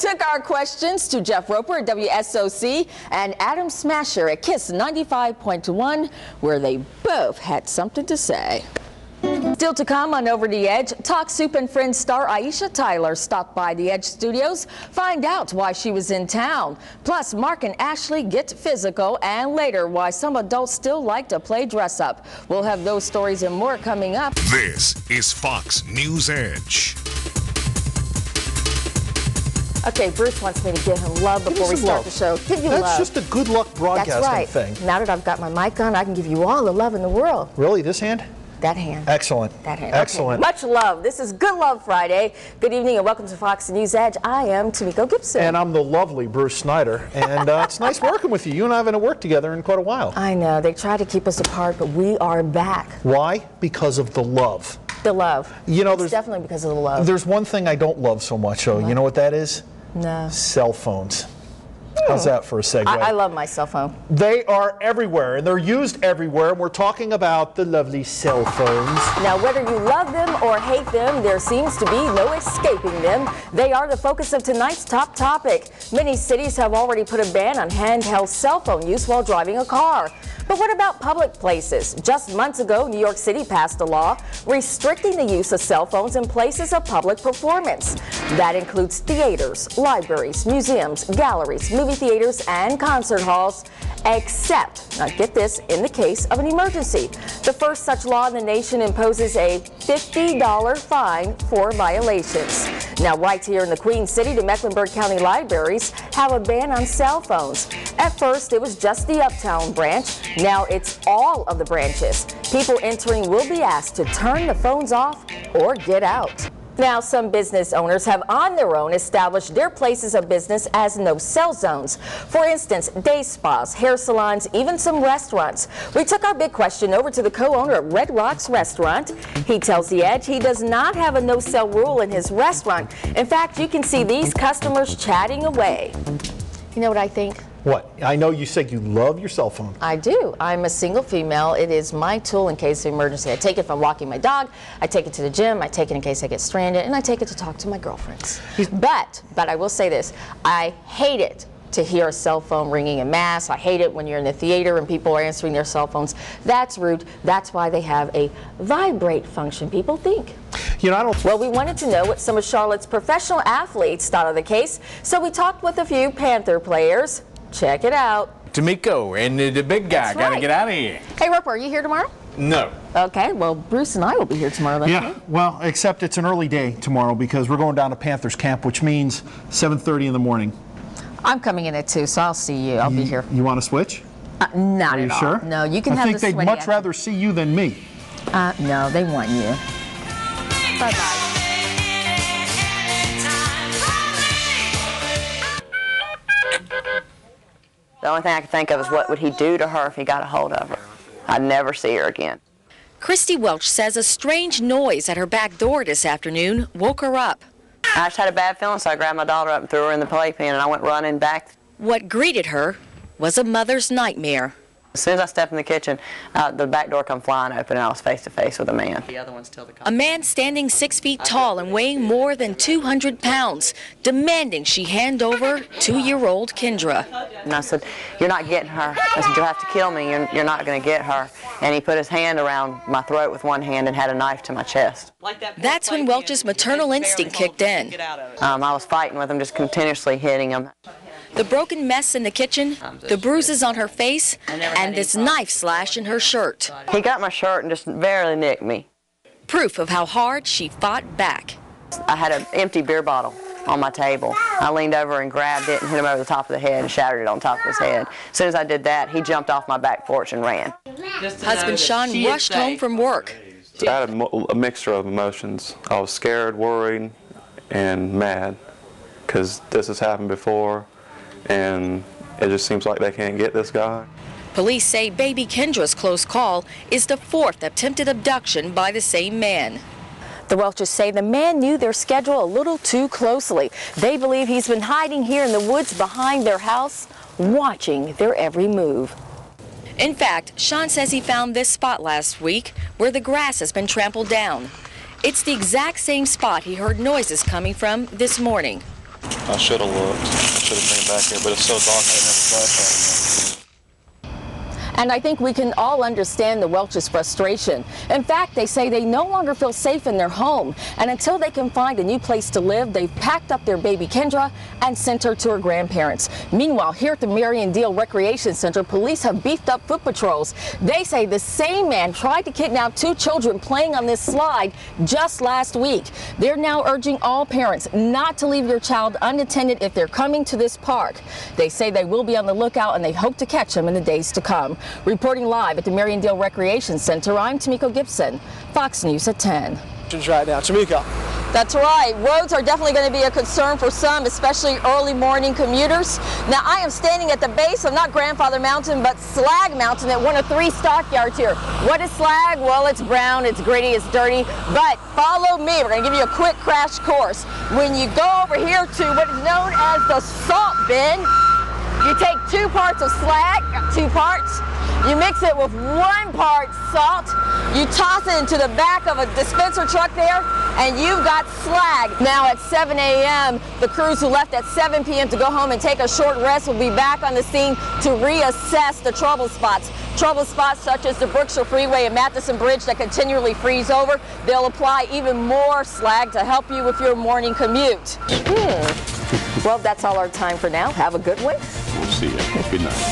Took our questions to Jeff Roper at WSOC and Adam Smasher at KISS 95.1, where they both had something to say. Still to come on Over the Edge, Talk Soup and Friends star Aisha Tyler stopped by the Edge studios, find out why she was in town. Plus, Mark and Ashley get physical, and later why some adults still like to play dress up. We'll have those stories and more coming up. This is Fox News Edge. Okay, Bruce wants me to give him love before we start the show. Give you love. That's just a good luck broadcasting thing. Now that I've got my mic on, I can give you all the love in the world. Really? This hand? That hand. Excellent. That hand. Excellent. Okay. Much love. This is Good Love Friday. Good evening and welcome to Fox News Edge. I am Tamiko Gibson. And I'm the lovely Bruce Snyder. And it's nice working with you. You and I haven't worked together in quite a while. I know. They try to keep us apart, but we are back. Why? Because of the love. The love. You know, it's definitely because of the love. There's one thing I don't love so much, though. You know what that is? No. Cell phones. How's that for a segue? I love my cell phone. They are everywhere, and they're used everywhere, and we're talking about the lovely cell phones. Now, whether you love them or hate them, there seems to be no escaping them. They are the focus of tonight's top topic. Many cities have already put a ban on handheld cell phone use while driving a car. But what about public places? Just months ago, New York City passed a law restricting the use of cell phones in places of public performance. That includes theaters, libraries, museums, galleries, movie theaters, and concert halls, except, now get this, in the case of an emergency. The first such law in the nation imposes a $50 fine for violations. Now, right here in the Queen City, the Mecklenburg County Libraries have a ban on cell phones. At first, it was just the Uptown branch. Now it's all of the branches. People entering will be asked to turn the phones off or get out. Now, some business owners have on their own established their places of business as no cell zones. For instance, day spas, hair salons, even some restaurants. We took our big question over to the co-owner of Red Rocks Restaurant. He tells The Edge he does not have a no cell rule in his restaurant. In fact, you can see these customers chatting away. You know what I think? What? I know you said you love your cell phone. I do. I'm a single female. It is my tool in case of emergency. I take it for walking my dog, I take it to the gym, I take it in case I get stranded, and I take it to talk to my girlfriends. But I will say this, I hate it to hear a cell phone ringing en masse. I hate it when you're in the theater and people are answering their cell phones. That's rude. That's why they have a vibrate function, people think. You know, I don't... Well, we wanted to know what some of Charlotte's professional athletes thought of the case, so we talked with a few Panther players. Check it out. Tamiko and the big guy got to get out of here. Hey, Roper, are you here tomorrow? No. Okay, well, Bruce and I will be here tomorrow. Yeah, well, except it's an early day tomorrow because we're going down to Panthers camp, which means 7:30 in the morning. I'm coming in at 2, so I'll see you. I'll be here. You want to switch? Not at all. Are you sure? No, you can have the I think they'd much rather see you than me. No, they want you. Bye-bye. The only thing I can think of is what would he do to her if he got a hold of her. I'd never see her again. Christy Welch says a strange noise at her back door this afternoon woke her up. I just had a bad feeling, so I grabbed my daughter up and threw her in the playpen, and I went running back. What greeted her was a mother's nightmare. As soon as I stepped in the kitchen, the back door come flying open, and I was face to face with a man. The other one's still to come. A man standing 6 feet tall and weighing more than 200 pounds, demanding she hand over 2-year-old Kendra. And I said, "You're not getting her." I said, "You'll have to kill me. You're not going to get her." And he put his hand around my throat with one hand and had a knife to my chest. That's when Welch's maternal instinct kicked in. I was fighting with him, just continuously hitting him. The broken mess in the kitchen, the bruises on her face, and this knife slash in her shirt. He got my shirt and just barely nicked me. Proof of how hard she fought back. I had an empty beer bottle on my table. I leaned over and grabbed it and hit him over the top of the head and shattered it on top of his head. As soon as I did that, he jumped off my back porch and ran. Husband Sean rushed home from work. I had a mixture of emotions. I was scared, worried, and mad because this has happened before. And it just seems like they can't get this guy. Police say baby Kendra's close call is the 4th attempted abduction by the same man. The Welches say the man knew their schedule a little too closely. They believe he's been hiding here in the woods behind their house, watching their every move. In fact, Sean says he found this spot last week where the grass has been trampled down. It's the exact same spot he heard noises coming from this morning. I should have looked. I should have been back here, but it's so dark I didn't have a flashlight. And I think we can all understand the Welch's frustration. In fact, they say they no longer feel safe in their home. And until they can find a new place to live, they've packed up their baby Kendra and sent her to her grandparents. Meanwhile, here at the Marion Deal Recreation Center, police have beefed up foot patrols. They say the same man tried to kidnap 2 children playing on this slide just last week. They're now urging all parents not to leave your child unattended if they're coming to this park. They say they will be on the lookout and they hope to catch him in the days to come. Reporting live at the Marion Deal Recreation Center, I'm Tamiko Gibson, Fox News at 10. Right now, Tamiko. That's right. Roads are definitely going to be a concern for some, especially early morning commuters. Now, I am standing at the base of not Grandfather Mountain, but Slag Mountain at one of 3 stockyards here. What is slag? Well, it's brown, it's gritty, it's dirty, but follow me. We're going to give you a quick crash course. When you go over here to what is known as the salt bin, you take 2 parts of slag, 2 parts, you mix it with 1 part salt, you toss it into the back of a dispenser truck there, and you've got slag. Now at 7 a.m., the crews who left at 7 p.m. to go home and take a short rest will be back on the scene to reassess the trouble spots. Trouble spots such as the Brookshire Freeway and Matheson Bridge that continually freeze over. They'll apply even more slag to help you with your morning commute. Well, that's all our time for now. Have a good one. We'll see you. Good night.